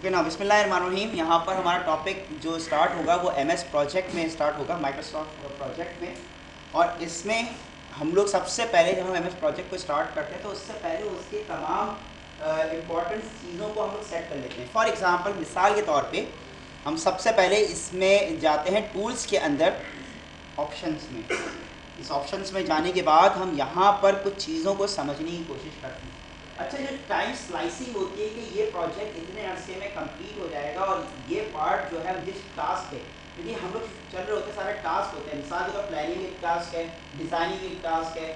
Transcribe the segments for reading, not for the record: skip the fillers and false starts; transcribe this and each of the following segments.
Okay ना, बिस्मिल्लाहिर्रहमानिर्रहीम। यहाँ पर हमारा टॉपिक जो स्टार्ट होगा वो एमएस प्रोजेक्ट में स्टार्ट होगा, माइक्रोसॉफ्ट प्रोजेक्ट में। और इसमें हम लोग सबसे पहले जब हम एमएस प्रोजेक्ट को स्टार्ट करते हैं तो उससे पहले उसके तमाम इम्पॉर्टेंट चीज़ों को हम लोग सेट कर लेते हैं। फॉर एग्ज़ाम्पल, मिसाल के तौर पे हम सबसे पहले इसमें जाते हैं टूल्स के अंदर, ऑप्शंस में। इस ऑप्शंस में जाने के बाद हम यहाँ पर कुछ चीज़ों को समझने की कोशिश करते हैं। अच्छा, जो टाइम स्लाइसिंग होती है कि ये प्रोजेक्ट इतने अरसे में कंप्लीट हो जाएगा और ये पार्ट जो है जिस टास्क है, क्योंकि हम लोग चल रहे होते हैं, सारे टास्क होते हैं। मिसाल के तौर प्लानिंग एक टास्क है, डिज़ाइनिंग एक टास्क है,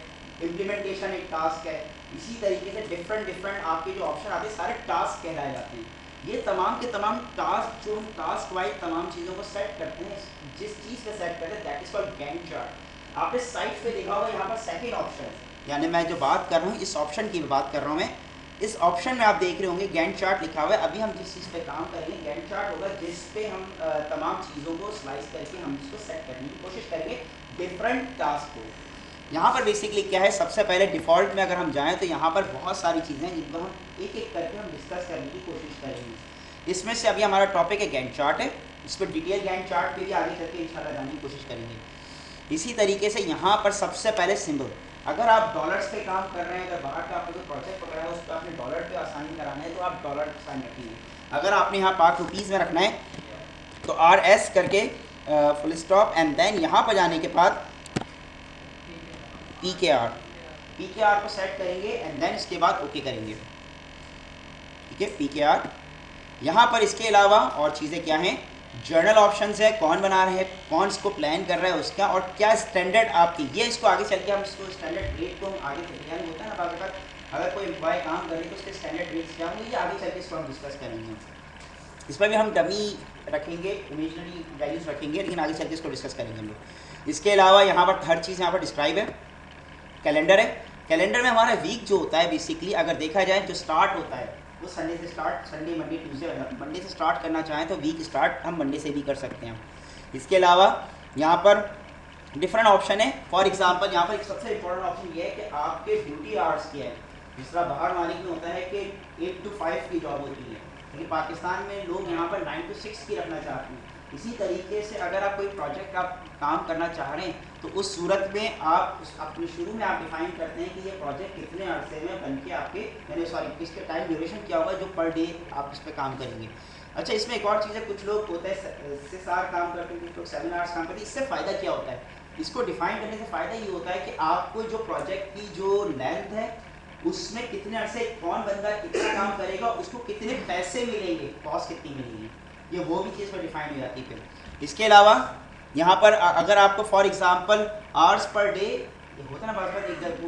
इम्प्लीमेंटेशन एक टास्क है। इसी तरीके से डिफरेंट आपके जो ऑप्शन आते हैं सारे टास्क कहलाए जाते हैं। ये तमाम के तमाम टास्क जो हम टास्क वाइज तमाम चीज़ों को सेट करते हैं, जिस चीज़ पे सेट करते हैं that is called Gantt chart. आपने साइट पे देखा होगा यहाँ पर सेकेंड ऑप्शन, यानी मैं जो बात कर रहा हूँ इस ऑप्शन की बात कर रहा हूँ मैं। इस ऑप्शन में आप देख रहे होंगे गैंट चार्ट लिखा हुआ है। अभी हम जिस चीज़ पे काम करेंगे गैंट चार्ट होगा, जिस पे हम तमाम चीज़ों को स्लाइस करके हम इसको सेट करने की कोशिश करेंगे डिफरेंट टास्क को। यहाँ पर बेसिकली क्या है, सबसे पहले डिफ़ॉल्ट में अगर हम जाएँ तो यहाँ पर बहुत सारी चीज़ें हैं जिनको हम एक एक करके हम डिस्कस करने की कोशिश करेंगे। इसमें से अभी हमारा टॉपिक है गैंट चार्ट है, इस पर डिटेल गैंट चार्ट पे भी आगे करके इंशाल्लाह जाने की कोशिश करेंगे। इसी तरीके से यहाँ पर सबसे पहले सिंबल, अगर आप डॉलर्स पे काम कर रहे हैं, अगर बाहर का आपको कोई प्रोजेक्ट पकड़ा है उस पर आपने डॉलर पे असाइन कराना है तो आप डॉलर साइन रखेंगे। अगर आपने यहाँ पाक रुपीज़ में रखना है तो RS करके फुल स्टॉप एंड देन यहाँ पर जाने के बाद PKR को सेट करेंगे एंड देन इसके बाद ओके करेंगे। ठीक है, PKR। यहाँ पर इसके अलावा और चीज़ें क्या हैं, जर्नल ऑप्शंस है, कौन बना रहे हैं, कौन इसको प्लान कर रहा है उसका, और क्या स्टैंडर्ड आपकी, ये इसको आगे चल के हम इसको स्टैंडर्ड रेट को हम आगे चल के होता है ना बात, अगर कोई एम्प्लॉय काम कर रहे तो उसके स्टैंडर्ड रेट्स क्या होंगे, ये आगे चल के इसको हम डिस्कस करेंगे। इस पर भी हम डमी रखेंगे, इमेजनरी वैल्यूज़ रखेंगे, लेकिन आगे चल के इसको डिस्कस करेंगे हम लोग। इसके अलावा यहाँ पर हर चीज़ यहाँ पर डिस्क्राइब है। कैलेंडर है, कैलेंडर में हमारा वीक जो होता है बेसिकली अगर देखा जाए जो स्टार्ट होता है वो संडे से start, Sunday Monday Tuesday, Monday से स्टार्ट करना चाहें तो वीक स्टार्ट हम मंडे से भी कर सकते हैं। इसके अलावा यहाँ पर डिफरेंट ऑप्शन है। फॉर एग्जांपल यहाँ पर एक सबसे इंपॉर्टेंट ऑप्शन ये है कि आपके ड्यूटी आवर्स क्या है। जिस तरह बाहर मालिक में होता है कि 8 to 5 की जॉब होती है, लेकिन पाकिस्तान में लोग यहाँ पर 9 to 6 की रखना चाहते हैं। इसी तरीके से अगर आप कोई प्रोजेक्ट आप काम करना चाह रहे हैं तो उस सूरत में आप अपने शुरू में आप डिफाइन करते हैं कि ये प्रोजेक्ट कितने अरसे में बन के आपके, यानी सॉरी इसके टाइम ड्यूरेशन क्या होगा जो पर डे आप इस पर काम करेंगे। अच्छा, इसमें एक और चीज़ है, कुछ लोग होता है 6 आवर काम करते हैं, कुछ लोग 7 आवर्स काम करते हैं। इससे फ़ायदा क्या होता है, इसको डिफाइन करने से फ़ायदा ये होता है कि आपको जो प्रोजेक्ट की जो लेंथ है उसमें कितने अरसे कौन बंदा कितना काम करेगा, उसको कितने पैसे मिलेंगे, कॉस्ट कितनी मिलेगी, ये वो भी चीज़ पर डिफाइन हो जाती है। फिर इसके अलावा यहाँ पर अगर आपको for example hours per day होता है ना, बार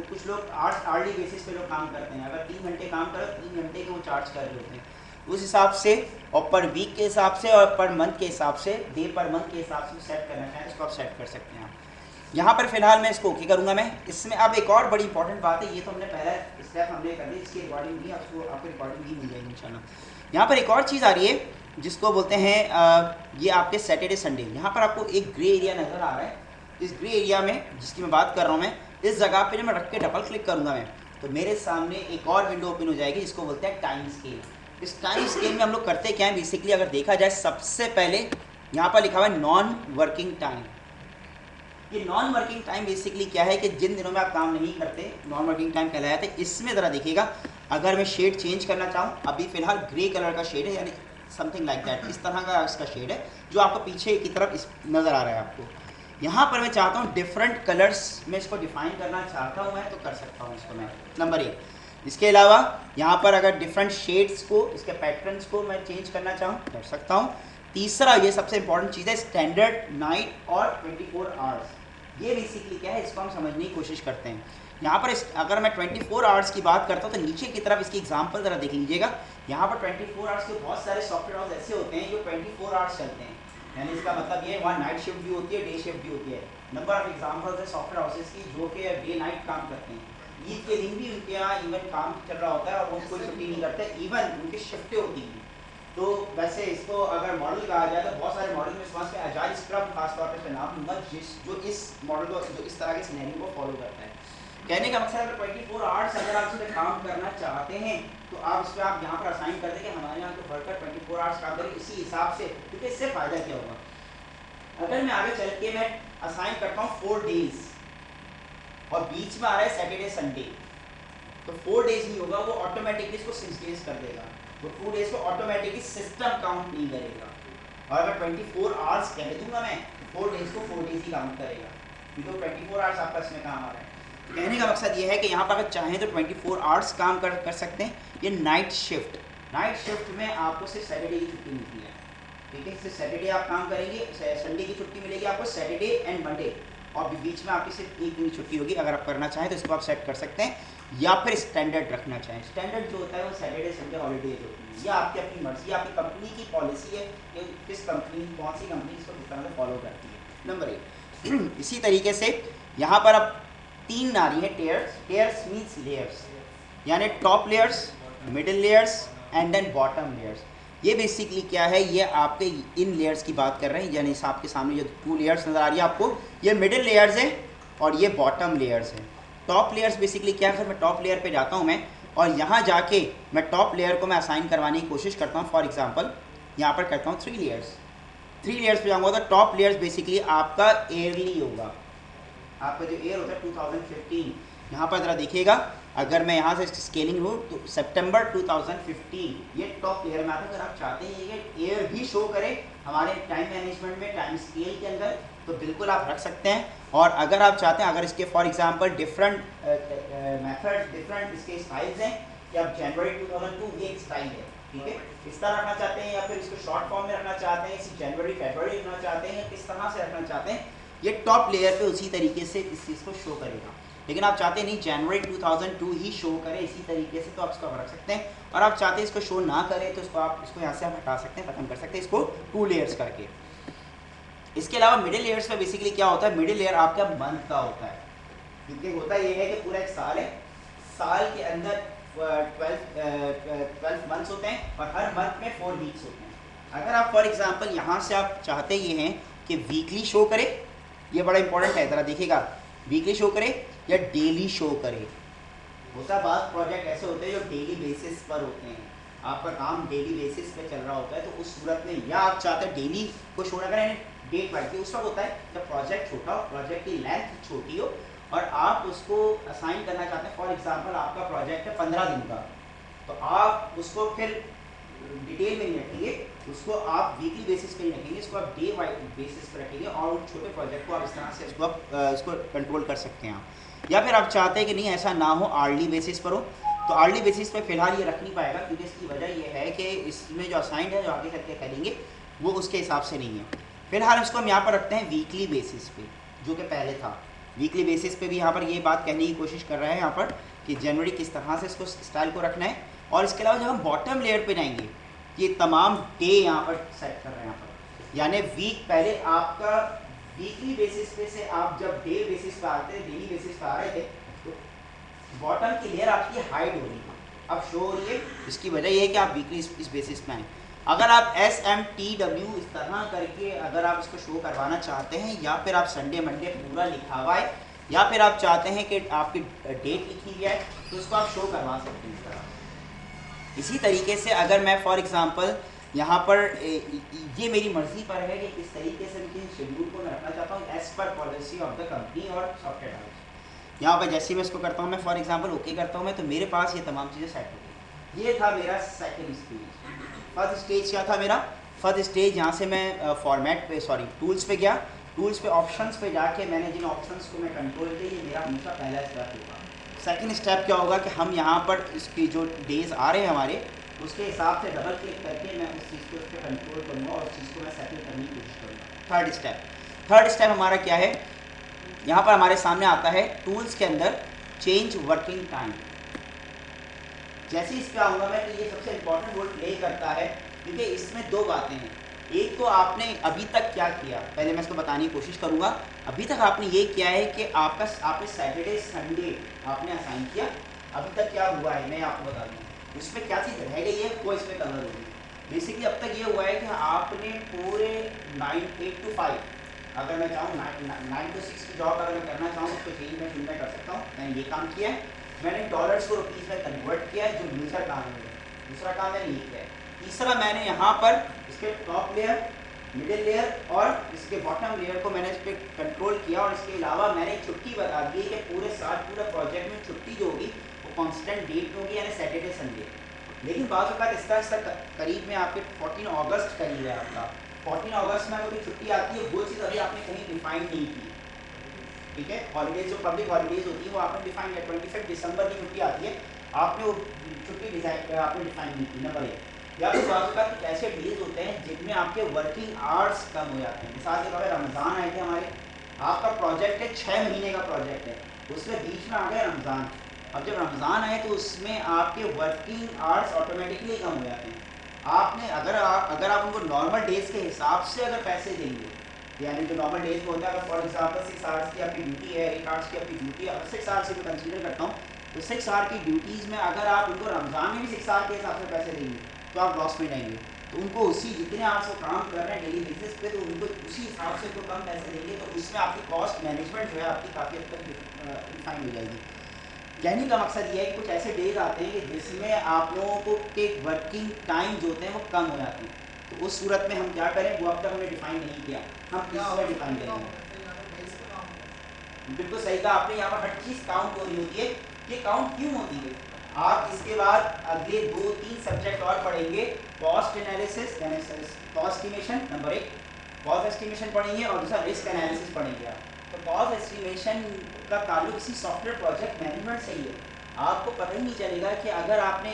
कुछ लोग आवर्ली बेसिस पे लोग काम करते हैं, अगर 3 घंटे काम करो 3 घंटे के वो चार्ज कर रहे होते हैं उस हिसाब से, और पर वीक के हिसाब से और पर मंथ के हिसाब से, डे पर मंथ के हिसाब से सेट करना चाहें इसको आप सेट कर सकते हैं। यहाँ पर फिलहाल मैं इसको ओके करूँगा मैं। इसमें अब एक और बड़ी इंपॉर्टेंट बात है, ये तो हमने पहला स्टेप हमने कर लिया, इसकी रिकॉर्डिंग भी आपको रिकॉर्डिंग भी मिल जाएगी इंशाल्लाह। यहाँ पर एक और चीज़ आ रही है जिसको बोलते हैं ये आपके सैटरडे संडे। यहाँ पर आपको एक ग्रे एरिया नज़र आ रहा है, इस ग्रे एरिया में जिसकी मैं बात कर रहा हूँ मैं, इस जगह पे जब मैं रख के डबल क्लिक करूँगा मैं तो मेरे सामने एक और विंडो ओपन हो जाएगी जिसको बोलते हैं टाइम स्केल। इस टाइम स्केल में हम लोग करते क्या है बेसिकली, अगर देखा जाए सबसे पहले यहाँ पर लिखा हुआ है नॉन वर्किंग टाइम। ये नॉन वर्किंग टाइम बेसिकली क्या है कि जिन दिनों में आप काम नहीं करते नॉन वर्किंग टाइम कहलाया था। इसमें ज़रा देखिएगा, अगर मैं शेड चेंज करना चाहूँ, अभी फ़िलहाल ग्रे कलर का शेड है, यानी समथिंग लाइक दैट, इस तरह का इसका शेड है जो आपको पीछे की तरफ इस नज़र आ रहा है आपको। यहाँ पर मैं चाहता हूँ डिफरेंट कलर्स में इसको डिफाइन करना चाहता हूँ मैं तो कर सकता हूँ इसको मैं, नंबर 1। इसके अलावा यहाँ पर अगर डिफरेंट शेड्स को, इसके पैटर्न्स को मैं चेंज करना चाहूँ कर सकता हूँ। तीसरा, ये सबसे इंपॉर्टेंट चीज़ है, स्टैंडर्ड नाइट और 24 आवर्स। ये बेसिकली क्या है इसको हम समझने की कोशिश करते हैं। यहाँ पर अगर मैं 24 आवर्स की बात करता हूँ तो नीचे की तरफ इसकी एग्जांपल ज़रा देख लीजिएगा। यहाँ पर 24 आवर्स के बहुत सारे सॉफ्टवेयर हाउस ऐसे होते हैं जो 24 आवर्स चलते हैं, यानी इसका मतलब ये वहाँ नाइट शिफ्ट भी होती है, डे शिफ्ट भी होती है। नंबर ऑफ एग्जांपल्स है सॉफ्टवेयर हाउसेस की जो कि डे नाइट काम करते हैं। ईद के दिन भी उनके यहाँ इवन काम चल रहा होता है और वो कोई छुट्टी नहीं करते, इवन उनकी शिफ्टें होती हैं। तो वैसे इसको अगर मॉडल कहा जाए तो बहुत सारे मॉडल में इस पे आजाद स्क्रम खासतौर पर नाम लूँगा जो इस मॉडल को, जो इस तरह के सिनेरियो को फॉलो करता है। कहने का मकसद अगर 24 आवर्स अगर आप इसमें काम करना चाहते हैं तो आप इस पर आप यहाँ पर असाइन कर दें कि हमारे यहाँ तो वर्कर 24 आवर्स काम करें इसी हिसाब से, क्योंकि इससे फ़ायदा क्या होगा, अगर मैं आगे चल के मैं असाइन करता हूँ 4 डेज और बीच में आ रहा है सैटरडे संडे, तो 4 डेज नहीं होगा, वो ऑटोमेटिकली इसको 6 डेज कर देगा, वो 2 डेज को ऑटोमेटिकली सिस्टम काउंट नहीं करेगा। और अगर 24 आवर्स कह दूंगा मैं, 4 डेज को 4 डेज ही काउंट करेगा, क्योंकि 24 आवर्स आपका इसमें काम आ रहा है। तो कहने का मकसद ये है कि यहाँ पर अगर चाहें तो 24 आवर्स काम कर सकते हैं। ये नाइट शिफ्ट में आपको सिर्फ सैटरडे की छुट्टी मिलती है, ठीक है, सिर्फ सैटरडे आप काम करेंगे, संडे की छुट्टी मिलेगी आपको सैटरडे एंड मंडे, और बीच में आपकी सिर्फ एक दिन की छुट्टी होगी। अगर आप करना चाहें तो इसको आप सेट कर सकते हैं, या फिर स्टैंडर्ड रखना चाहें। स्टैंडर्ड जो होता है वो सैटरडे संडे हॉलीडेज होती है, या आपकी अपनी मर्जी, आपकी कंपनी की पॉलिसी है कि किस कंपनी, कौन सी कंपनी इसको किस तरह से फॉलो करती है। नंबर 1 इसी तरीके से यहाँ पर अब 3 आ रही है टेयर्स मीन्स लेयर्स, यानी top layers, middle layers and then bottom layers. ये बेसिकली क्या है, ये आपके इन लेयर्स की बात कर रहे हैं, यानी आपके सामने जो 2 लेयर्स नज़र आ रही है आपको, ये मिडिल लेयर्स है और ये बॉटम लेयर्स है। टॉप लेयर्स बेसिकली क्या है, फिर मैं टॉप लेयर पे जाता हूँ मैं, और यहाँ जाके मैं टॉप लेयर को मैं असाइन करवाने की कोशिश करता हूँ। फॉर एग्जांपल यहाँ पर करता हूँ 3 लेयर्स पे जाऊँगा तो टॉप लेयर्स बेसिकली आपका एयरली होगा, आपका जो एयर होता है 2015। यहाँ पर ज़रा देखिएगा, अगर मैं यहाँ से स्केलिंग लूँ तो सितंबर 2015 ये टॉप लेयर में आता है। अगर आप चाहते हैं ये एयर भी शो करे हमारे टाइम मैनेजमेंट में, टाइम स्केल के अंदर, तो बिल्कुल आप रख सकते हैं। और अगर आप चाहते हैं, अगर इसके for example different method, different इसके स्टाइल्स हैं कि आप जनवरी 2002 ये एक स्टाइल है, ठीक है, इस तरह रखना चाहते हैं, या फिर इसको शॉर्ट फॉर्म में रखना चाहते हैं, इसी जनवरी फरवरी रखना चाहते हैं, या किस तरह से रखना चाहते हैं, ये टॉप लेयर पे उसी तरीके से इस चीज़ को शो करेगा। लेकिन आप चाहते नहीं जनवरी 2002 ही शो करे इसी तरीके से, तो आप इसको रख सकते हैं। और आप चाहते हैं इसको शो ना करें तो इसको यहाँ से आप हटा सकते हैं, ख़त्म कर सकते हैं इसको 2 लेयर्स करके। इसके अलावा मिडिल लेयर्स में बेसिकली क्या होता है, मिडिल लेयर आपका मंथ का होता है, क्योंकि होता ये है कि पूरा एक साल है, साल के अंदर 12 मंथ्स होते हैं और हर मंथ में 4 वीक्स होते हैं। अगर आप फॉर एग्जांपल यहाँ से आप चाहते ये हैं कि वीकली शो करे, ये बड़ा इंपॉर्टेंट है, ज़रा देखिएगा, वीकली शो करे या डेली शो करे। होता बाद प्रोजेक्ट ऐसे होते हैं जो डेली बेसिस पर होते हैं, आपका काम डेली बेसिस पे चल रहा होता है, तो उस सूरत में या आप चाहते हैं डेली को शो ना करें, डेट बढ़ती है, उस वक्त होता है जब प्रोजेक्ट छोटा हो, प्रोजेक्ट की लेंथ छोटी हो और आप उसको असाइन करना चाहते हैं। फॉर एग्जांपल आपका प्रोजेक्ट है 15 दिन का, तो आप उसको फिर डिटेल में नहीं रखेंगे, उसको आप वीकली बेसिस पे नहीं रखेंगे, इसको आप डे वाइज बेसिस पे रखेंगे, और उन छोटे प्रोजेक्ट को आप इस तरह से इसको कंट्रोल कर सकते हैं आप। या फिर आप चाहते हैं कि नहीं ऐसा ना हो, आर्ली बेसिस पर हो, तो आर्ली बेसिस पे फिलहाल ये रख नहीं पाएगा, क्योंकि इसकी वजह ये है कि इसमें जो असाइंड है, जो आगे करके करेंगे, वो उसके हिसाब से नहीं है। फिलहाल इसको हम यहाँ पर रखते हैं वीकली बेसिस पे, जो कि पहले था। वीकली बेसिस पे भी यहाँ पर ये बात कहने की कोशिश कर रहे हैं यहाँ पर कि जनवरी किस तरह से इसको स्टाइल को रखना है। और इसके अलावा जब हम बॉटम लेयर पे जाएंगे, ये तमाम डे यहाँ पर सेट कर रहे हैं यहाँ पर, यानी वीक पहले आपका वीकली बेसिस पे से आप जब डे बेसिस पे आते थे, डेली बेसिस पे आ रहे थे, तो बॉटम की लेयर आपकी हाइड हो रही है, अब शो हो रही है। इसकी वजह ये है कि आप वीकली इस बेसिस पे आएँ। अगर आप SMTW इस तरह करके अगर आप इसको शो करवाना चाहते हैं, या फिर आप संडे मंडे पूरा लिखा हुआ है, या फिर आप चाहते हैं कि आपकी डेट लिखी हुई है, तो उसको आप शो करवा सकते हैं इस तरह। इसी तरीके से अगर मैं फॉर एग्जांपल यहाँ पर ये मेरी मर्ज़ी पर है कि किस तरीके से इनके शेड्यूल को मैं रखना चाहता हूँ as per policy of the company और सॉफ्टवेयर हाउस। यहाँ पर जैसे मैं इसको करता हूँ, मैं फॉर एग्जांपल ओके करता हूँ मैं, तो मेरे पास ये तमाम चीज़ें सेट हो गई। ये था मेरा सेकेंड स्टेज। फर्स्ट स्टेज क्या था मेरा, फर्स्ट स्टेज यहाँ से मैं फॉर्मेट पे टूल्स पे गया, टूल्स पे ऑप्शंस पे जाके मैंने जिन ऑप्शंस को मैं कंट्रोल किया, ये मेरा हमेशा पहला स्टेप होगा। सेकंड स्टेप क्या होगा कि हम यहाँ पर इसकी जो डेज आ रहे हैं हमारे, उसके हिसाब से डबल क्लिक करके मैं उस चीज़ को उस पर कंट्रोल करूँगा और उस चीज़ को मैं सेटिंग करने की कोशिश करूँगा। थर्ड स्टेप हमारा क्या है, यहाँ पर हमारे सामने आता है टूल्स के अंदर चेंज वर्किंग टाइम। जैसे इस पर आऊँगा मैं, तो ये सबसे इम्पोर्टेंट रोल प्ले करता है, क्योंकि इसमें 2 बातें हैं। एक तो आपने अभी तक क्या किया, पहले मैं इसको बताने की कोशिश करूँगा। अभी तक आपने ये किया है कि आपने सैटरडे संडे आपने असाइन किया, अभी तक क्या हुआ है मैं आपको बता दूँ। उसमें क्या चीज़ रह गई है वो इसमें कवर होगी। बेसिकली अब तक ये हुआ है कि आपने पूरे 8 to 5 अगर मैं चाहूँ 9 to 6 की जॉब अगर मैं करना चाहूँ उसको चेंज मैं शुरू कर सकता हूँ। मैंने ये काम किया है, मैंने डॉलर्स को रुपीज़ में कन्वर्ट किया है, जो मेजर काम है। दूसरा काम मैंने ये किया है। तीसरा मैंने यहाँ पर इसके टॉप लेयर, मिडिल लेयर और इसके बॉटम लेयर को मैंने इस पर कंट्रोल किया, और इसके अलावा मैंने एक छुट्टी बता दी कि पूरे साल पूरा प्रोजेक्ट में छुट्टी जो होगी वो कॉन्स्टेंट डेट में होगी, यानी सैटरडे संडे। लेकिन बाज़ औक़ात इस तरह करीब में आपके 14 अगस्त करीब है आपका, 14 अगस्त में अगर छुट्टी आती है वो चीज़ अभी आपने कहीं डिफाइन नहीं की, ठीक है। हॉलीडेज जो पब्लिक हॉलीडेज होती है वो आपने डिफाइन किया, 25 दिसंबर की छुट्टी आती है, आपने वो छुट्टी डिजाइन आपने डिफाइन नहीं की, नंबर 1। या फिर बाज़ औक़ात कुछ ऐसे डेज होते हैं जिनमें आपके वर्किंग आवर्स कम हो जाते हैं। मिसाल के तौर पर रमज़ान आए थे हमारे, आपका प्रोजेक्ट है 6 महीने का प्रोजेक्ट है, उसमें बीच में आ गया रमज़ान। अब जब रमज़ान आए तो उसमें आपके वर्किंग आवर्स ऑटोमेटिकली कम हो जाते हैं। आपने अगर आप उनको नॉर्मल डेज़ के हिसाब से अगर पैसे देंगे, यानी जो नॉर्मल डेज में होता है, अगर फॉर एग्जांपल 6 आवर्स की आपकी ड्यूटी है, 8 आवर्स की आपकी ड्यूटी है, अगर 6 आवर्स से मैं कंसीडर करता हूँ, तो 6 आवर की ड्यूटीज़ में अगर आप उनको रमज़ान में भी 6 आवर के हिसाब से पैसे देंगे तो आप लॉस में जाएंगे। तो उनको उसी जितने आवर्स वो काम कर रहे हैं डेली बेसिस पे, तो उनको उसी हिसाब से तो कम पैसे देंगे, तो उसमें आपकी कॉस्ट मैनेजमेंट जो है आपकी काफ़ी हद तक रिफाइन हो जाएगी। कहने का मकसद ये है कि कुछ ऐसे डेज आते हैं कि जिसमें आप लोगों को के वर्किंग टाइम जो होते हैं वो कम हो जाते हैं, तो उस सूरत में हम क्या करें, वो अब तक हमने डिफाइन नहीं किया, हम इसमें डिफाइन करेंगे। बिल्कुल सही कहा आपने, यहाँ पर हर चीज़ काउंट हो रही होती है। ये काउंट क्यों होती है, आप इसके बाद अगले 2-3 सब्जेक्ट और पढ़ेंगे, कॉस्ट एनालिसिस यानी cost estimation number 1, cost estimation पढ़ेंगे, और दूसरा रिस्क एनालिसिस पढ़ेंगे आप। तो कॉस्ट एस्टिमेशन का ताल्लुक किसी सॉफ्टवेयर प्रोजेक्ट मैनेजमेंट से ही है। आपको पता ही नहीं चलेगा कि अगर आपने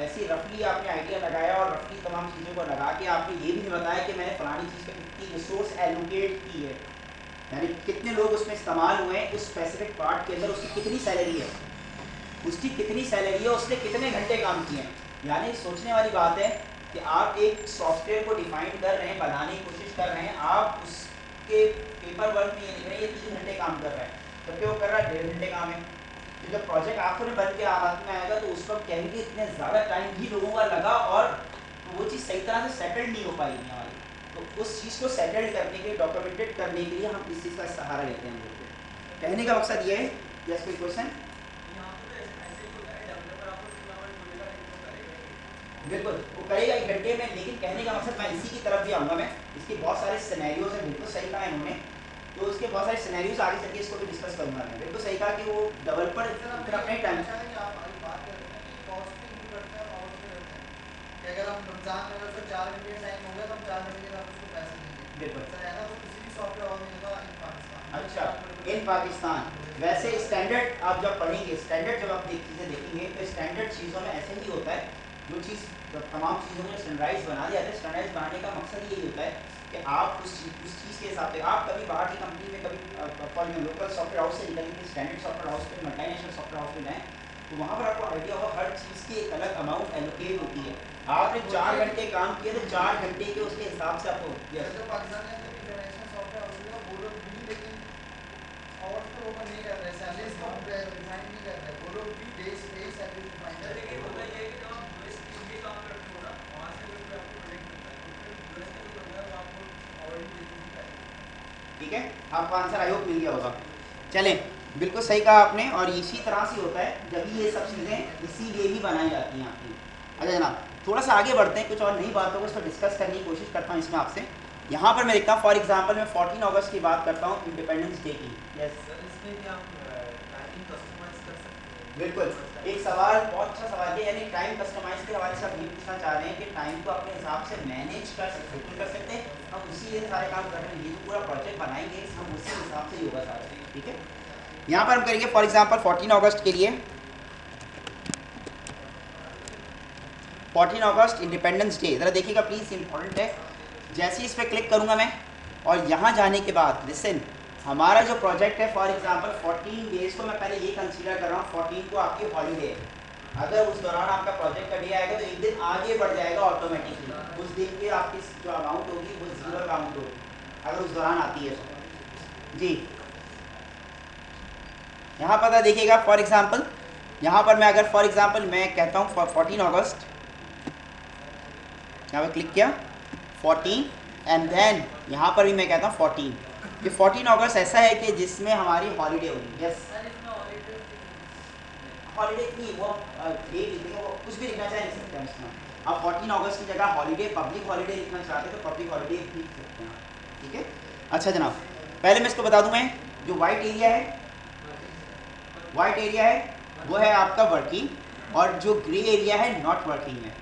ऐसी रफली आपने आइडिया लगाया और रफली तमाम चीज़ों को लगा के आपने ये भी नहीं बताया कि मैंने फलानी चीज़ पर कितनी रिसोर्स एलोकेट की है, यानी कितने लोग उसमें इस्तेमाल हुए हैं, उस स्पेसिफिक पार्ट के अंदर उसकी कितनी सैलरी है, उसकी कितनी सैलरी है, उसने कितने घंटे काम किए हैं। यानी सोचने वाली बात है कि आप एक सॉफ्टवेयर को डिफाइन कर रहे हैं, बनाने की कोशिश कर रहे हैं, आप उसके पेपर वर्क में ये लिख रहे हैं ये 3 घंटे काम कर रहा है, जबकि वो कर रहा है 1.5 घंटे काम है। तो जब प्रोजेक्ट आखिर में बन के हाथ में आएगा तो उस वक्त कहेंगे इतने ज़्यादा टाइम भी लोगों का लगा और वो चीज़ सही तरह से सेटल्ड नहीं हो पाई हमारी। तो उस चीज़ को सेटल्ड करने के लिए, डॉक्यूमेंटेड करने के लिए हम इस चीज़ का सहारा लेते हैं। कहने का मकसद ये है, यस कोई क्वेश्चन? बिल्कुल वो करेगा 1 घंटे में, लेकिन कहने का मकसद मैं इसी की तरफ भी आऊँगा, मैं इसके बहुत सारे सिनेरियोज हैं, बिल्कुल सही कहा इन्होंने, तो उसके बहुत सारे सिनेरियोज आगे चल के इसको भी डिस्कस करूँगा मैं। बिल्कुल सही कहा कि वो डेवलपर इतना अपने टाइम अगर हम रमजान में अगर 4 घंटे का टाइम हो गया तो हम 4 घंटे के बाद उसको पैसे देंगे। बिल्कुल सर है ना, तो किसी भी सॉफ्टवेयर और मिलेगा इन पाकिस्तान। अच्छा, इन पाकिस्तान वैसे स्टैंडर्ड आप जब पढ़ेंगे, स्टैंडर्ड जब आप चीज़ें देखेंगे तो स्टैंडर्ड चीज़ों में ऐसे ही होता है, जो चीज़ जब तमाम चीज़ों में स्टैंडर्डाइज बना दिया जाता है, स्टैंडर्डाइज बनाने का मकसद यही होता है कि आप उस चीज़ के हिसाब से, आप कभी बाहर की कंपनी में, कभी फॉर लोकल सॉफ्टवेयर हाउस से निकलेंगे, स्टैंडर्ड सॉफ्टवेयर हाउस पे, मल्टीनेशनल सॉफ्टवेयर हाउस में जाएँ, तो वहाँ पर आपको आइडिया होगा हर चीज़ की एक अलग अमाउंट एलोकेट होती है। आपने 4 घंटे काम किए तो 4 घंटे के उसके हिसाब से आपको पाकिस्तान में इंटरनेशनल सॉफ्टवेयर हाउस में वो लोग भी, लेकिन और तो वो नहीं कर रहे, सैलरी डिफाइन नहीं कर रहे, वो लोग भी बेस सैलरी डिफाइन कर रहे। लेकिन होता ये है कि जब आप यूएस के काम करते हो ना, वहाँ से अगर कोई आपको प्रोजेक्ट मिलता है तो फिर यूएस का जो बंदा है वो आपको ऑलरेडी दे देता है। ठीक है, आपको आंसर आई होप मिल गया होगा। चलें, बिल्कुल सही कहा आपने, और इसी तरह से होता है जब ये सब चीज़ें इसीलिए ही बनाई जाती हैं आपकी। अच्छा जनाब, थोड़ा सा आगे बढ़ते हैं, कुछ और नई बातों को इस पर डिस्कस करने की कोशिश करता हूँ इसमें आपसे। यहाँ पर मैं देखता हूँ फॉर एग्जांपल मैं 14 अगस्त की बात करता हूँ, इंडिपेंडेंस डे की। यस सर, इसमें क्या हम टाइमिंग कस्टमाइज कर सकते हैं? बिल्कुल, एक सवाल बहुत अच्छा सवाल है, यानी टाइम कस्टमाइज के हवाले से आप ये पूछना चाह रहे हैं कि टाइम को अपने हिसाब से मैनेज कर सकते हैं, हम उसी लिए सारे काम कर रहे हैं, ये जो पूरा प्रोजेक्ट बनाएंगे हम उसी हिसाब से होगा सारा। ठीक है, यहाँ पर हम करेंगे फॉर एग्जांपल 14 अगस्त के लिए, 14 अगस्त इंडिपेंडेंस डे, ज़रा देखिएगा प्लीज़, इंपॉर्टेंट है। जैसे ही इस पर क्लिक करूँगा मैं, और यहाँ जाने के बाद लिसन, हमारा जो प्रोजेक्ट है फॉर एग्जांपल 14 डेज़ को मैं पहले ये कंसीडर कर रहा हूँ, 14 को आपकी हॉलीडे है। अगर उस दौरान आपका प्रोजेक्ट का डे आएगा तो एक दिन आगे बढ़ जाएगा ऑटोमेटिकली, उस दिन की आपकी जो अमाउंट होगी वो 0 अमाउंट होगी अगर उस दौरान आती है तो। जी यहाँ पर देखिएगा फॉर एग्जांपल, यहाँ पर मैं अगर फॉर एग्जांपल मैं कहता हूँ 14 अगस्त, यहाँ पर क्लिक किया 14, एंड देन यहाँ पर भी मैं कहता हूँ 14, ये 14 अगस्त ऐसा है कि जिसमें हमारी हॉलीडे होगी। यस, हॉलीडे नहीं, वो डे लिखेंगे, वो कुछ भी लिखना चाहे लिख सकते हैं इसमें। आप 14 अगस्त की जगह हॉलीडे, पब्लिक हॉलीडे लिखना चाहते हैं तो पब्लिक हॉलीडे भी लिख सकते हैं, ठीक है। अच्छा जनाब, पहले मैं इसको बता दूं, मैं जो वाइट एरिया है, वाइट एरिया है वो है आपका वर्किंग, और जो ग्रे एरिया है नॉट वर्किंग है।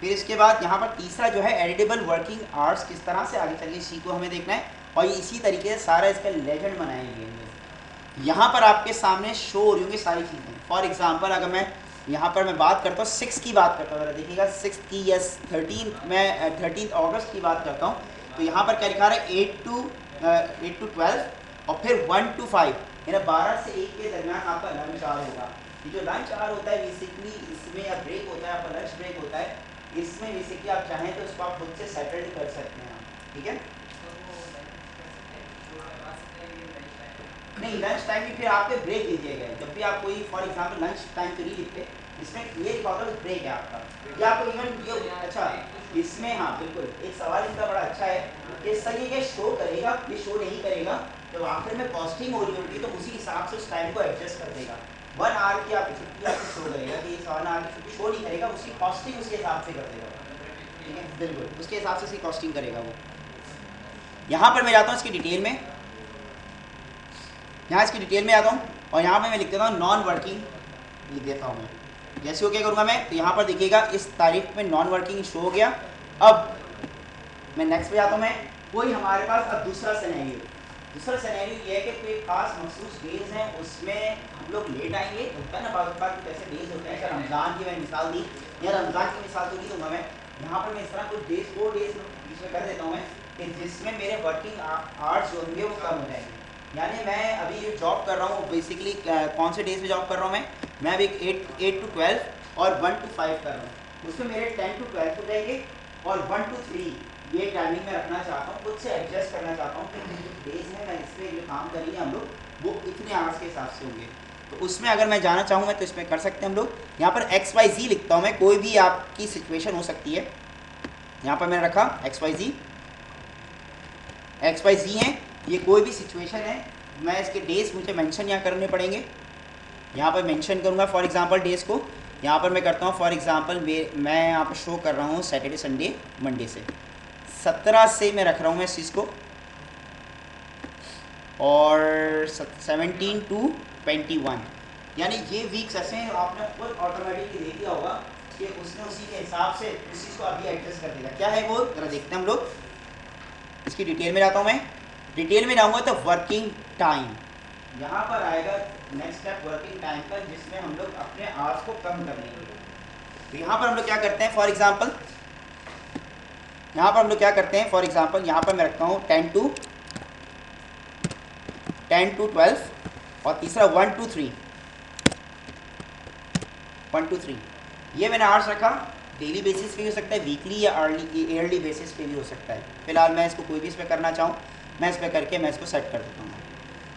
फिर इसके बाद यहाँ पर तीसरा जो है एडिटेबल वर्किंग आवर्स, किस तरह से आगे चलिए इसी को हमें देखना है, और ये इसी तरीके से सारा इसका लेजेंड बनाएंगे। यहाँ पर आपके सामने शो हो रही होंगी सारी चीज़ें। फॉर एग्जांपल अगर मैं यहाँ पर मैं बात करता हूँ 6 की बात करता हूँ, ज़रा देखिएगा 6 की, यस 13, मैं 13 अगस्त की बात करता हूँ, तो यहाँ पर क्या लिखा रहा है 8 to 12 और फिर 1 to 5, यानी 12 से 1 के दरमियान आपका लंच आवर होगा। ये जो लंच आवर होता है बेसिकली इसमें या ब्रेक होता है, आपका लंच ब्रेक होता है, इसमें बेसिकली आप चाहें तो इसको आप खुद से सेटल कर सकते हैं, ठीक है। नहीं, लंच टाइम भी फिर आपके ब्रेक लीजिए गए, जब भी आप कोई फॉर एग्जांपल लंच टाइम तो नहीं लिखते, इसमें ये लिखा होता है ब्रेक है आपका, या आपको इवन ये अच्छा इसमें, हाँ बिल्कुल, एक सवाल इसका बड़ा अच्छा है कि सही है शो करेगा, ये शो नहीं करेगा, तो आखिर में कॉस्टिंग हो रही होगी तो उसी हिसाब से उस टाइम को एडजस्ट कर देगा। 1 आवर की आपकी छुट्टी आपको शो करेगा कि 1 आवर की छुट्टी शो नहीं करेगा, उसकी कॉस्टिंग उसके हिसाब से कर देगा, ठीक है, बिल्कुल उसके हिसाब से उसकी कॉस्टिंग करेगा वो। यहाँ पर मैं जाता हूँ इसकी डिटेल में, यहाँ इसकी डिटेल में आता हूँ और यहाँ पे मैं लिख देता हूँ नॉन वर्किंग लिख देता हूँ मैं। जैसे वो क्या करूँगा मैं, तो यहाँ पर देखिएगा इस तारीख में नॉन वर्किंग शो हो गया। अब मैं नेक्स्ट पे जाता हूँ, मैं कोई हमारे पास अब दूसरा सिनेरियो ये है कि कोई खास मखसूस डेज हैं उसमें हम लोग लेट आएंगे, होता है ना बात कुछ ऐसे डेज होते हैं, जैसे रमज़ान की मैंने मिसाल दी, या रमज़ान की मिसाल तो नहीं दूँगा मैं, यहाँ पर मैं इस तरह कुछ डेज 4 डेज बीच में कर देता हूँ मैं, कि जिसमें मेरे वर्किंग आवर्स जो होंगे वो कम हो जाएंगे। यानी मैं अभी जो जॉब कर रहा हूँ बेसिकली कौन से डेज पे जॉब कर रहा हूँ मैं अभी 8 to 12 और 1 to 5 कर रहा हूँ, उसमें मेरे 10 to 12 हो जाएंगे और 1 to 3 ये टाइमिंग मैं रखना चाहता हूँ, खुद से एडजस्ट करना चाहता हूँ कि जो डेज हैं मैं इस पर जो काम करेंगे हम लोग वो इतने आवर्स के हिसाब से होंगे। तो उसमें अगर मैं जाना चाहूँ मैं तो इसमें कर सकते हैं हम लोग। यहाँ पर XYZ लिखता हूँ मैं, कोई भी आपकी सिचुएशन हो सकती है। यहाँ पर मैंने रखा XYZ हैं, ये कोई भी सिचुएशन है, मैं इसके डेज मुझे मेंशन यहाँ करने पड़ेंगे, यहाँ पर मेंशन करूँगा फॉर एग्जांपल डेज को। यहाँ पर मैं करता हूँ फॉर एग्जांपल मैं यहाँ पर शो कर रहा हूँ सैटरडे संडे मंडे से 17 से मैं रख रहा हूँ मैं इस चीज़ को, और 17 to 21, यानी ये वीक्स ऐसे हैं आपने खुद ऑटोमेटिकली देख लिया होगा कि उसने उसी के हिसाब से उस चीज़ को अभी एडजस्ट कर देगा। क्या है वो ज़रा देखते हैं हम लोग। इसकी डिटेल में जाता हूँ मैं, डिटेल में जाऊँगा तो वर्किंग टाइम यहाँ पर आएगा नेक्स्ट स्टेप वर्किंग टाइम का, जिसमें हम लोग अपने आवर्स को कम कर लेंगे। तो यहाँ पर हम लोग क्या करते हैं फॉर एग्जांपल, यहाँ पर मैं रखता हूँ 10 to 12 और तीसरा 1 to 3 ये मैंने आवर्स रखा। डेली बेसिस पे भी हो सकता है, वीकली या ईयरली बेसिस पे भी हो सकता है। फिलहाल मैं इसको कोई भी इस पर करना चाहूँ मैं इस पर करके मैं इसको सेट कर देता हूँ।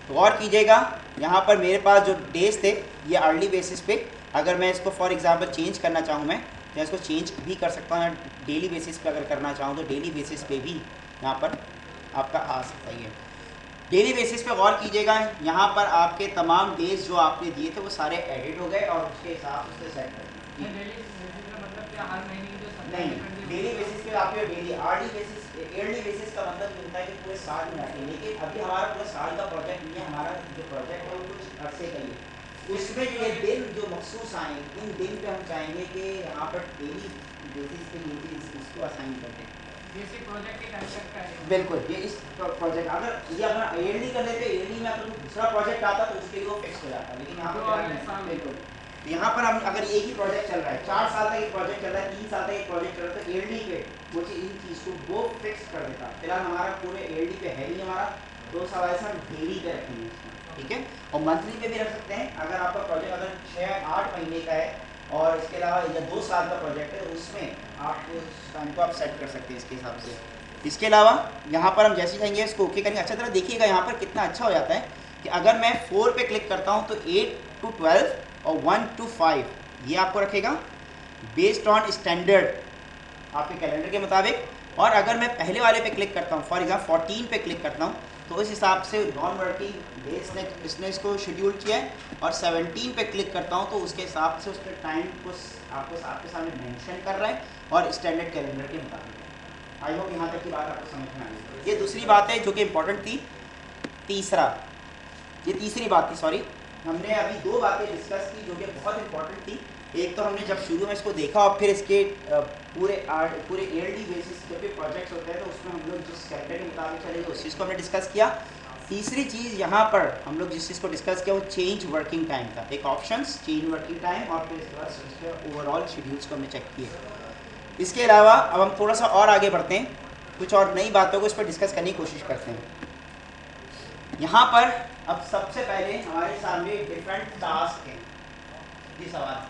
तो और कीजिएगा, यहाँ पर मेरे पास जो डेज थे ये अर्ली बेसिस पे, अगर मैं इसको फॉर एग्जांपल चेंज करना चाहूँ मैं तो इसको चेंज भी कर सकता हूँ, या डेली बेसिस पे अगर करना चाहूँ तो डेली बेसिस पे भी यहाँ पर आपका आ सकता है। डेली बेसिस पे गौर कीजिएगा, यहाँ पर आपके तमाम डेज जो आपने दिए थे वो सारे एडिट हो गए और उसके हिसाब से सेट कर दिए। नहीं, डेली बेसिस पे आपके डेली ईयरली बेसिस का मतलब ये होता है कि पूरे साल में आते हैं, लेकिन अभी हमारा पूरे साल का प्रोजेक्ट नहीं है, हमारा जो प्रोजेक्ट है वो कुछ अर्से का ही है। उसमें जो ये दिन जो मखसूस आए इन दिन पे हम चाहेंगे कि यहाँ पर डेली बेसिस पे ये चीज़ इसको असाइन कर दें। जैसे प्रोजेक्ट के टाइम तक का है बिल्कुल, ये इस प्रोजेक्ट अगर ये अपना ईयरली कर लेते, ईयरली में अगर दूसरा प्रोजेक्ट आता तो उसके लिए वो फिक्स हो जाता, लेकिन यहाँ पर बिल्कुल तो यहाँ पर हम अगर एक ही प्रोजेक्ट चल रहा है, 4 साल तक एक प्रोजेक्ट चल रहा है, 3 साल तक एक प्रोजेक्ट चल रहा है, तो ईयरली पे वो चीज़ इन चीज़ को वो फिक्स कर देता। फिलहाल हमारा पूरे ईयरली पे है ही हमारा 2 साल ऐसा हम डेली पे रखेंगे, ठीक है। और मंथली पे भी रख सकते हैं, अगर आपका प्रोजेक्ट अगर 6-8 महीने का है और इसके अलावा या 2 साल का प्रोजेक्ट है, उसमें आप उस टाइम को आप सेट कर सकते हैं इसके हिसाब से। इसके अलावा यहाँ पर हम जैसे चाहेंगे इसको ओके करेंगे। अच्छा तरह देखिएगा यहाँ पर कितना अच्छा हो जाता है कि अगर मैं 4 पे क्लिक करता हूँ तो 8 to 12 और 1 to 5 ये आपको रखेगा बेस्ड ऑन स्टैंडर्ड, आपके कैलेंडर के मुताबिक और अगर मैं पहले वाले पे क्लिक करता हूँ, फॉर एग्जाम्पल 14 पे क्लिक करता हूँ, तो उस हिसाब से नॉन वर्किंग डेज ने इसने इसको शेड्यूल किया है। और 17 पे क्लिक करता हूँ तो उसके हिसाब से उसके टाइम को आपको आपके सामने मेंशन कर रहा है और स्टैंडर्ड कैलेंडर के मुताबिक। आई होप यहाँ तक की बात आपको समझ में आ गई। ये दूसरी बात है जो कि इम्पोर्टेंट थी। तीसरी बात थी, सॉरी, हमने अभी दो बातें डिस्कस की जो कि बहुत इंपॉर्टेंट थी। एक तो हमने जब शुरू में इसको देखा और फिर इसके पूरे ईयरली बेसिस जब भी प्रोजेक्ट्स होते हैं तो उसमें हम लोग जिस कैलेंडर के मुताबिक चलेंगे उस चीज़ को हमने डिस्कस किया। तीसरी चीज़ यहाँ पर हम लोग जिस चीज़ को डिस्कस किया वो चेंज वर्किंग टाइम था। एक ऑप्शंस चेंज वर्किंग टाइम और फिर इसके बाद उसके ओवरऑल शेड्यूल्स को हमने चेक किए। इसके अलावा अब हम थोड़ा सा और आगे बढ़ते हैं, कुछ और नई बातों को इस पर डिस्कस करने की कोशिश करते हैं। यहाँ पर अब सबसे पहले हमारे सामने डिफरेंट टास्क हैं। ये सवाल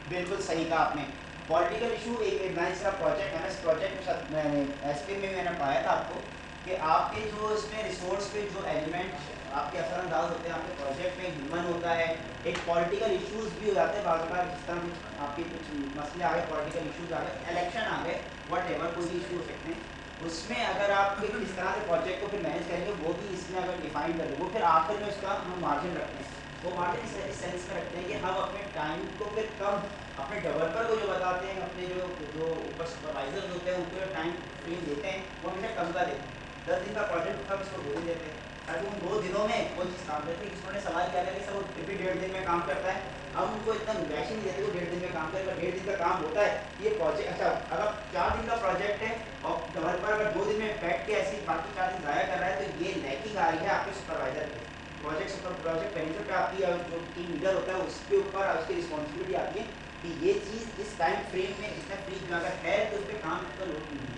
बिल्कुल सही कहा आपने। पॉलिटिकल इशू एक मैंने प्रोजेक्ट एमएस प्रोजेक्ट में एसपी में मैंने पाया था आपको कि आपके जो इसमें रिसोर्स पे जो एलिमेंट आपके असरअंदाज होते हैं आपके प्रोजेक्ट में ह्यूमन होता है, एक पॉलिटिकल इश्यूज भी हो जाते हैं बार बार, जिस तरह कुछ आपके कुछ मसले आ गए, पॉलिटिकल इश्यूज आ गए, इलेक्शन आ गए, वट एवर कोई भी इशू हो सकते हैं, उसमें अगर आप किस तरह से प्रोजेक्ट को फिर मैनेज करेंगे वो भी इसमें अगर डिफाइन करेंगे, वो फिर आखिर में उसका हम मार्जिन रखते हैं। वो मार्जिन इस सेंस में रखते हैं कि हम अपने टाइम को फिर कम अपने डेवलपर को जो बताते हैं, अपने जो ऊपर सुपरवाइजर होते हैं उनको जो टाइम फ्रेम देते हैं वो हमेशा कम का देते हैं। 10 दिन का प्रोजेक्ट था उसको 2 दिन देते हैं ताकि उन 2 दिनों में कोई चीज़ काम करते हैं। किसी ने सवाल किया कि सर वो फिर भी 1.5 दिन में काम करता है, हम उनको इतना गुंजाइश नहीं देते वो 1.5 दिन में काम करेगा। 1.5 दिन का काम होता है ये प्रोजेक्ट। अच्छा, अगर 4 दिन का प्रोजेक्ट है और डेवलपर अगर 2 दिन में बैठ के ऐसे बाकी 4 दिन ज़ाया कर रहा है तो ये लैकिंग आ रही है आपके सुपरवाइजर पे, प्रोजेक्ट मैनेजर पे, आपकी जो टीम लीडर होता है उसके ऊपर उसकी रिस्पॉन्सिबिलिटी आती है कि ये चीज़ इस टाइम फ्रेम में इतना फ्री अगर है तो उस पर काम तो लोग नहीं है।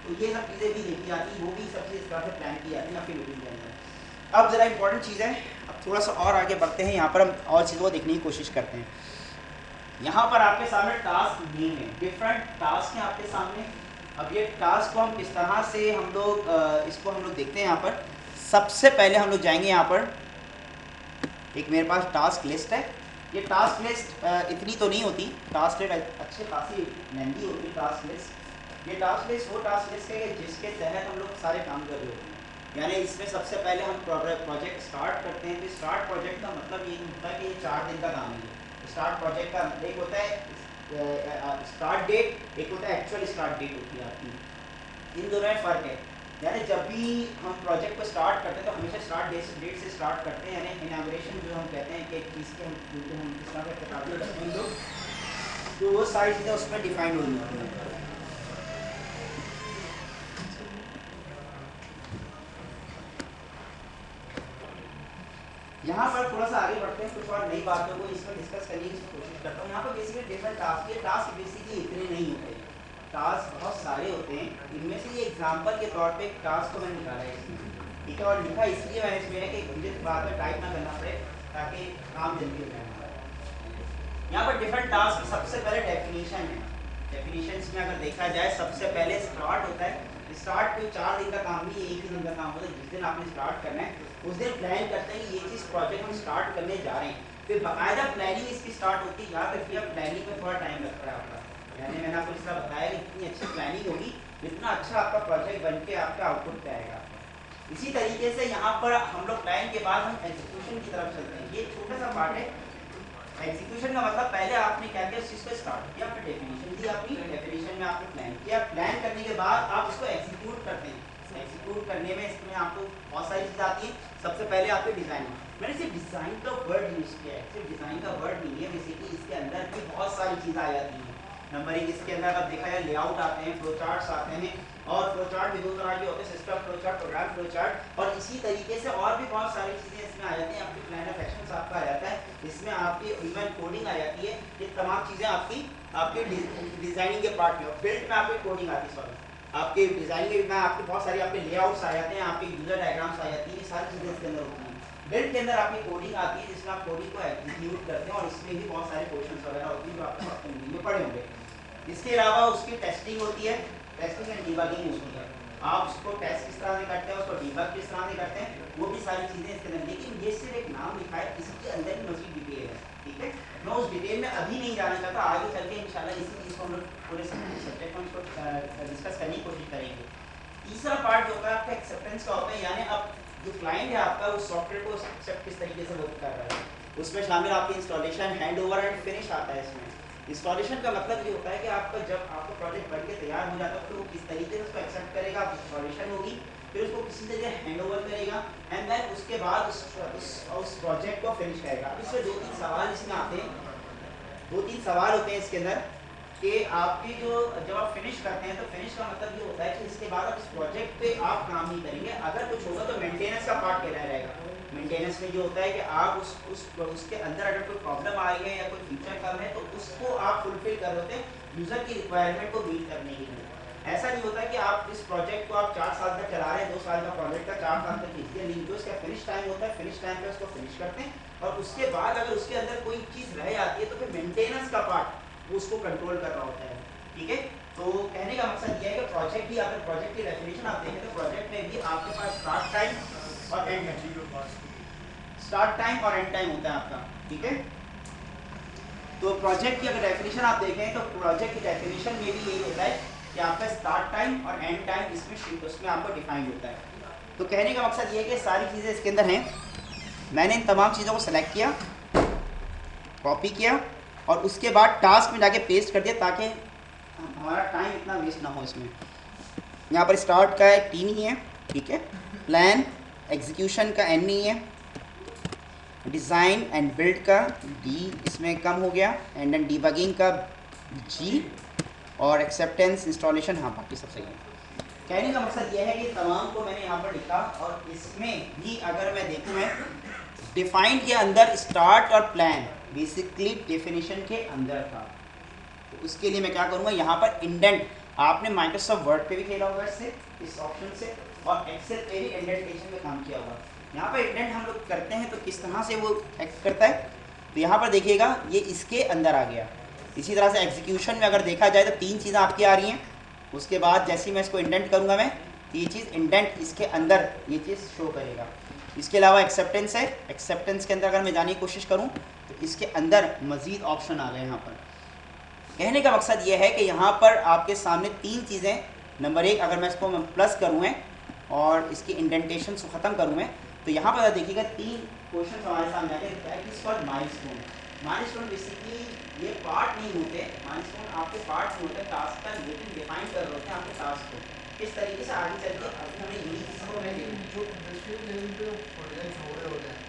तो ये सब चीज़ें भी देखी जाती हैं, वो भी सब चीज़ इस तरह से प्लान की जाती है आपकी रूटीन के अंदर। अब ज़रा इंपॉर्टेंट चीज़ है, अब थोड़ा सा और आगे बढ़ते हैं, यहाँ पर हम और चीज़ों को देखने की कोशिश करते हैं। यहाँ पर आपके सामने टास्क नेम है, डिफरेंट टास्क हैं आपके सामने। अब ये टास्क को हम किस तरह से हम लोग इसको हम लोग देखते हैं। यहाँ पर सबसे पहले हम लोग जाएंगे, यहाँ पर एक मेरे पास टास्क लिस्ट है। ये टास्क लिस्ट इतनी तो नहीं होती, टास्क लिस्ट अच्छे खासी लेंथी होती है टास्क लिस्ट। ये टास्क लिस्ट वो टास्क लिस्ट है जिसके तहत हम लोग सारे काम कर रहे होते हैं। यानी इसमें सबसे पहले हम प्रोजेक्ट स्टार्ट करते हैं। तो स्टार्ट प्रोजेक्ट का मतलब ये होता है कि ये 4 दिन का काम है। स्टार्ट प्रोजेक्ट का एक होता है स्टार्ट डेट, एक होता है एक्चुअल स्टार्ट डेट होती है आपकी। इन दोनों में फ़र्क है। यानी जब भी हम प्रोजेक्ट को स्टार्ट करते हैं तो हमेशा स्टार्ट डेट से स्टार्ट करते हैं। यानी इनाग्रेशन जो हम कहते हैं कि एक चीज़ के हम किस तरह से काबिल रखते हैं लोग, तो वो सारी चीज़ें उसमें डिफाइंड होनी होती हैं। यहाँ पर थोड़ा सा आगे बढ़ते हैं, कुछ और नई बातों को इसमें डिस्कस करने की कोशिश करता हूँ। यहाँ पर बेसिकली डिफरेंट टास्क, ये टास्क बेसिकली इतने नहीं होते, टास्क बहुत सारे होते हैं। इनमें से ये एग्जांपल के तौर पे एक टास्क को मैंने निकाला है इसमें, ठीक है, और लिखा इसलिए मैंने इसमें है कि मुझे बाद में टाइप ना करना पड़े ताकि काम जल्दी हो जाए। यहाँ पर डिफरेंट टास्क, सबसे पहले डेफिनेशन है। डेफिनेशंस में अगर देखा जाए सबसे पहले स्टार्ट होता है। स्टार्ट कोई 4 दिन का काम नहीं, एक ही दिन का काम होता है। जिस दिन आपने स्टार्ट करना है उस दिन प्लान करते हैं कि ये चीज़ प्रोजेक्ट हम स्टार्ट करने जा रहे हैं, फिर बाकायदा प्लानिंग इसकी स्टार्ट होती है। याद रखिए प्लानिंग में थोड़ा टाइम लगता है आपका, यानी मैंने आपको इस तरह बताया कि इतनी अच्छी प्लानिंग होगी जितना अच्छा आपका प्रोजेक्ट बन के आपका आउटपुट पे आएगा। इसी तरीके से यहाँ पर हम लोग प्लान के बाद हम एग्जीक्यूशन की तरफ चलते हैं। ये छोटा सा पार्ट है। एग्जीक्यूशन का मतलब पहले आपने क्या किया, उस चीज़ को स्टार्ट किया, फिर डेफिनेशन दी, अपनी डेफिनेशन में आपने प्लान किया, प्लान करने के बाद आप उसको एग्जीक्यूट करते हैं। एग्जीक्यूट करने में इसमें आपको बहुत सारी चीज़ आती है। सबसे पहले आपके डिज़ाइन, मैंने सिर्फ डिज़ाइन का वर्ड यूज़ किया है, सिर्फ डिज़ाइन का वर्ड नहीं है, बेसिकली इसके अंदर भी बहुत सारी चीज़ें आ जाती हैं। नंबर एक, इसके अंदर अगर देखा जाए लेआउट आते हैं, फ्लो चार्ट्स आते हैं, और फ्लो चार्ट भी 2 तरह के होते हैं, system flow chart, program flow chart, और इसी तरीके से और भी बहुत सारी चीज़ें इसमें आ जाती हैं। आपकी प्लान ऑफ एक्शंस आपका आ जाता है, इसमें आपकी इवन कोडिंग आ जाती है। ये तमाम चीज़ें आपकी डिज़ाइनिंग के पार्ट में, बिल्ड में आपकी कोडिंग आती है, सॉरी आपके डिज़ाइनिंग में आपके बहुत सारी आपके लेआउट्स आ जाते हैं, आपके यूजर डायग्राम्स आ जाती हैं, ये सारी चीज़ें इसके अंदर होती हैं। बिल्ड के अंदर आपकी कोडिंग आती है जिसमें आप कोडिंग को एग्जीक्यूट करते हैं, और इसमें भी बहुत सारे क्वेश्चंस वगैरह होती हैं जो आपको हिंदी में पढ़े होंगे। इसके अलावा उसकी टेस्टिंग होती है, टेस्टिंग एंड डिबगिंग होती है। आप उसको टेस्ट किस तरह से करते हैं, उसको डीबग किस तरह से करते हैं, वो भी सारी चीज़ें इसके अंदर। लेकिन ये सिर्फ एक नाम लिखा है, इसके अंदर ही मज़ीद डिटेल है, ठीक है। मैं उस डिटेल में अभी नहीं जाना चाहता, आगे चल के इंशाल्लाह इसी चीज़ को हम लोग पूरे सब्जेक्ट में उसको डिस्कस करने की कोशिश करेंगे। तीसरा पार्ट जो होता है आपका एक्सेप्टेंस का होता है, यानी अब जो क्लाइंट है आपका उस सॉफ्टवेयर को एक्सेप्ट किस तरीके से वर्क कर रहा है। उसमें शामिल आपकी installation, hand over and finish आता है। इसमें इंस्टॉलेशन का मतलब ये होता है कि आपका जब आपका प्रोजेक्ट बन के तैयार हो जाता है तो वो किस तरीके से उसको एक्सेप्ट करेगा, इंस्टॉलेशन होगी, फिर उसको किसी तरीके हैंड ओवर करेगा एंड देन उसके बाद उस प्रोजेक्ट को फिनिश करेगा। अब इसमें दो तीन सवाल इसमें आते हैं, दो तीन सवाल होते हैं इसके अंदर कि आपकी जो जब आप फिनिश करते हैं तो फिनिश का मतलब ये होता है कि इसके बाद आप इस प्रोजेक्ट पे आप काम नहीं करेंगे। अगर कुछ होगा तो मेंटेनेंस का पार्ट कहलाया रहेगा। मेंटेनेंस में जो होता है कि आप उसके अंदर अगर कोई प्रॉब्लम आ रही है या कोई फीचर कम है तो उसको आप फुलफिल कर देते हैं यूज़र की रिक्वायरमेंट को मीट करने के लिए। ऐसा नहीं होता कि आप इस प्रोजेक्ट को आप 4 साल तक चला रहे हैं, 2 साल का प्रोजेक्ट का 4 साल तक खींचते हैं, नहीं, जो इसका फिनिश टाइम होता है फिनिश टाइम पे उसको फिनिश करते हैं और उसके बाद अगर उसके अंदर कोई चीज़ रह जाती है तो फिर मेंटेनेंस का पार्ट वो उसको कंट्रोल कर रहा होता है, ठीक है। तो कहने का मकसद ये है कि प्रोजेक्ट भी, अगर प्रोजेक्ट की डेफिनेशन आप देखें तो प्रोजेक्ट में भी आपके पास स्टार्ट टाइम और एंड टाइम, स्टार्ट टाइम और एंड टाइम होता है आपका, ठीक है। तो प्रोजेक्ट की अगर डेफिनेशन आप देखें तो प्रोजेक्ट की डेफिनेशन में भी यही होता है कि आपका स्टार्ट टाइम और एंड टाइम इसमें आपको डिफाइंड होता है। तो कहने का मकसद ये है कि सारी चीज़ें इसके अंदर हैं। मैंने इन तमाम चीज़ों को सेलेक्ट किया, कॉपी किया और उसके बाद टास्क में जाके पेस्ट कर दिया ताकि हमारा टाइम इतना वेस्ट ना हो। इसमें यहाँ पर स्टार्ट का है टी नहीं है, ठीक है, प्लान एग्जीक्यूशन का एन नहीं है, डिज़ाइन एंड बिल्ड का डी इसमें कम हो गया, एंड देन डीबगिंग का जी, और एक्सेप्टेंस इंस्टॉलेशन हाँ बाकी सब सही है। कहने का मकसद यह है कि तमाम को मैंने यहाँ पर लिखा और इसमें भी अगर मैं देखूँ, मैं डिफाइंड के अंदर स्टार्ट और प्लान बेसिकली डेफिनेशन के अंदर था। तो उसके लिए मैं क्या करूँगा, यहाँ पर इंडेंट, आपने माइक्रोसॉफ्ट वर्ड पे भी खेला होगा इससे, इस ऑप्शन से, और एक्सेल पे भी इंडेंटेशन में काम किया होगा। यहाँ पर इंडेंट हम लोग करते हैं तो किस तरह से वो एक्ट करता है, तो यहाँ पर देखिएगा ये इसके अंदर आ गया। इसी तरह से एग्जीक्यूशन में अगर देखा जाए तो 3 चीज़ें आपकी आ रही हैं, उसके बाद जैसे ही मैं इसको इंडेंट करूँगा मैं तो ये चीज़ इंडेंट इसके अंदर ये चीज़ शो करेगा। इसके अलावा एक्सेप्टेंस है, एक्सेप्टेंस के अंदर अगर मैं जाने की कोशिश करूँ तो इसके अंदर मज़ीद ऑप्शन आ गए। यहाँ पर कहने का मकसद ये है कि यहाँ पर आपके सामने 3 चीज़ें, नंबर 1 अगर मैं इसको प्लस करूँ है और इसकी इंडेंटेशन को ख़त्म करूँ मैं, तो यहाँ पर देखिएगा 3 क्वेश्चन हमारे सामने आते हैं। That is called milestone. Milestone basically ये पार्ट नहीं होते, माइलस्टोन आपके पार्ट नहीं होते टास्क का, लेकिन डिफाइन कर रहे होते हैं आपके टास्क को किस तरीके से आगे चल के अभी हमें यही जो इंडस्ट्रियल लेवल पे प्रोजेक्ट्स हो रहे होते हैं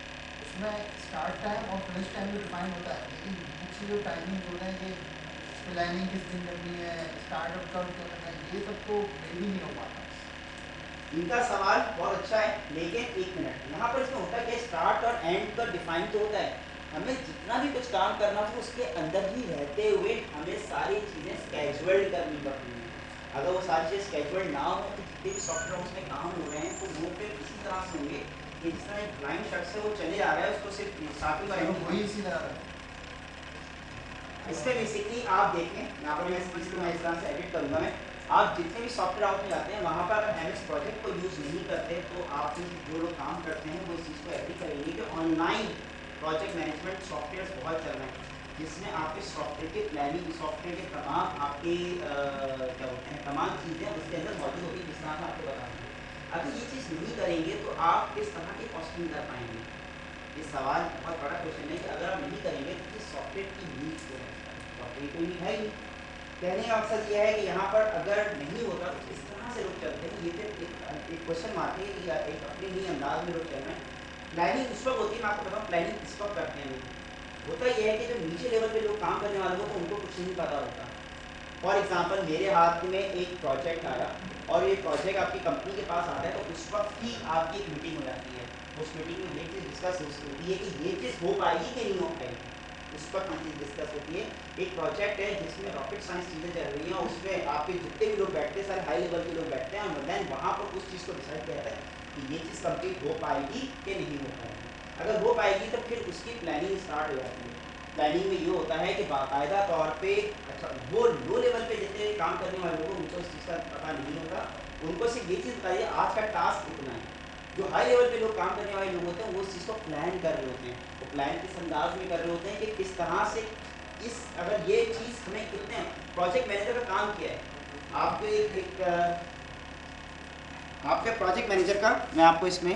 उसमें स्टार्ट टाइम और फिनिश टाइम भी डिफाइन होता है, लेकिन इसकी जो टाइमिंग होता है कि प्लानिंग किस दिन करनी है, स्टार्टअप कब करना है, ये सब तो मेरी नहीं हो पाता। इनका सवाल बहुत अच्छा है, लेकिन एक मिनट, यहाँ पर इसमें होता है कि स्टार्ट और एंड का डिफाइन तो होता है, हमें जितना भी कुछ काम करना हो उसके अंदर ही रहते हुए हमें सारी चीज़ें स्केजुअल्ड करनी पड़ती हैं। अगर वो सारी चीज़ें स्केजुअल्ड ना हो तो जितने भी सॉफ्टवेयर उसमें काम हो रहे हैं तो वो फिर इसी तरह से होंगे कि जिस तरह एक ब्लाइंड शख्स है वो चले जा रहा है, उसको सिर्फ स्टार्टिंग और वही इसी तरह है। इसमें बेसिकली आप देखें, यहाँ पर मैं इस तरह से एडिट करूँगा मैं, आप जितने भी सॉफ्टवेयर हाउस में जाते हैं वहाँ पर अगर MS प्रोजेक्ट को यूज़ नहीं करते तो आप जो लोग काम करते हैं वो इस चीज़ को एग्री करेंगे कि ऑनलाइन प्रोजेक्ट मैनेजमेंट सॉफ्टवेयर बहुत चल रहे हैं जिसमें आपके सॉफ्टवेयर के प्लानिंग, सॉफ्टवेयर के तमाम आपके क्या बोलते हैं तमाम चीज़ें उसके अंदर मौजूद होगी, जिस तरह से आपको बता रहे हैं। अगर ये चीज़ नहीं करेंगे तो आप किस तरह की कॉस्टिंग कर पाएंगे? ये सवाल बहुत बड़ा क्वेश्चन है कि अगर आप नहीं करेंगे तो इस सॉफ्टवेयर की नीड को सॉफ्टवेयर कोई नीड है ही। कहने का मकसद ये है कि यहाँ पर अगर नहीं होता तो इस तरह से लोग चलते हैं, ये फिर एक क्वेश्चन मारते हैं कि एक अपने ही अंदाज में लोग चल रहे हैं। प्लानिंग उस वक्त होती है, मैं आपको बताऊँ प्लानिंग इस वक्त करते हैं लोग। होता ये है कि जो नीचे लेवल पे लोग काम करने वाले होते हैं उनको कुछ नहीं पता होता। फॉर एग्जांपल मेरे हाथ में एक प्रोजेक्ट आया और ये प्रोजेक्ट आपकी कंपनी के पास आता है तो उस वक्त ही आपकी एक मीटिंग हो जाती है। उस मीटिंग में ये चीज़ डिस्कस होती है कि ये चीज़ हो पाएगी कि नहीं हो पाएगी, उस पर हम चीज़ डिस्कस होती है। एक प्रोजेक्ट है जिसमें रॉकेट साइंस चीज़ें चल रही हैं, उसमें आपके जितने भी लोग बैठते हैं सारे हाई लेवल के लोग बैठते हैं और देन वहाँ पर उस चीज़ को डिसाइड किया जाता है कि ये चीज़ कंप्लीट हो पाएगी कि नहीं हो पाएगी। अगर हो पाएगी तो फिर उसकी प्लानिंग स्टार्ट हो जाती है। प्लानिंग में ये होता है कि बाकायदा तौर पे अच्छा वो लो लेवल पे जितने काम करने वाले लोग उनको इस चीज़ का पता नहीं होगा, उनको सिर्फ ये चीज़ बताइए आज का टास्क इतना है। जो हाई लेवल पे लोग काम करने वाले लोग होते हैं वो इस चीज़ को प्लान कर रहे होते हैं, वो प्लान किस अंदाज में कर रहे होते हैं कि किस तरह से इस अगर ये चीज़ हमें कितने प्रोजेक्ट मैनेजर का काम किया है आपके आपके प्रोजेक्ट मैनेजर का मैं आपको इसमें